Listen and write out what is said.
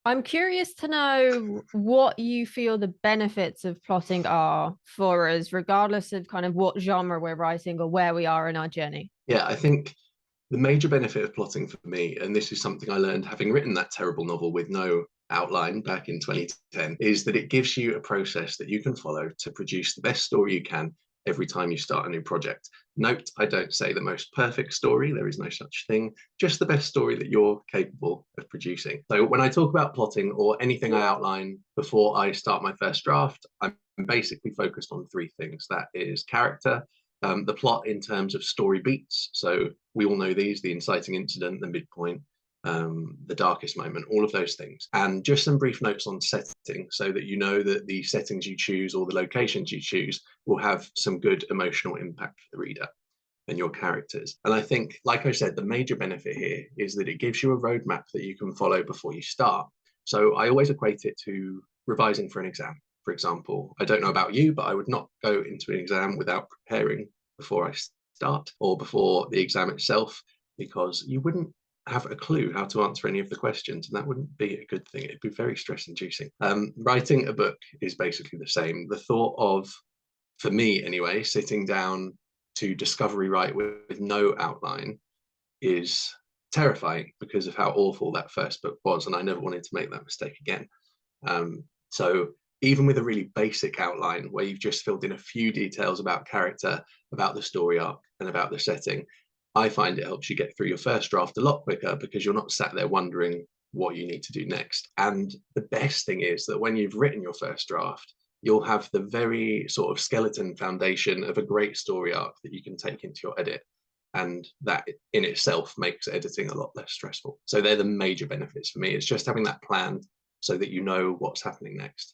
I'm curious to know what you feel the benefits of plotting are for us, regardless of kind of what genre we're writing or where we are in our journey. Yeah, I think the major benefit of plotting for me, and this is something I learned having written that terrible novel with no outline back in 2010, is that it gives you a process that you can follow to produce the best story you can every time you start a new project. Note, I don't say the most perfect story, there is no such thing, just the best story that you're capable of producing. So when I talk about plotting or anything I outline before I start my first draft, I'm basically focused on three things. That is character, the plot in terms of story beats. So we all know these: the inciting incident, the midpoint, the darkest moment, all of those things. And just some brief notes on setting so that you know that the settings you choose or the locations you choose will have some good emotional impact for the reader and your characters. And I think, like I said, the major benefit here is that it gives you a roadmap that you can follow before you start. So I always equate it to revising for an exam. For example, I don't know about you, but I would not go into an exam without preparing before I start or before the exam itself, because you wouldn't have a clue how to answer any of the questions, and that wouldn't be a good thing. It'd be very stress inducing. Writing a book is basically the same. The thought of, for me anyway, sitting down to discovery write with no outline is terrifying because of how awful that first book was, and I never wanted to make that mistake again. So even with a really basic outline where you've just filled in a few details about character, about the story arc, and about the setting, I find it helps you get through your first draft a lot quicker because you're not sat there wondering what you need to do next. And the best thing is that when you've written your first draft, you'll have the very sort of skeleton foundation of a great story arc that you can take into your edit. And that in itself makes editing a lot less stressful. So they're the major benefits for me. It's just having that plan so that you know what's happening next.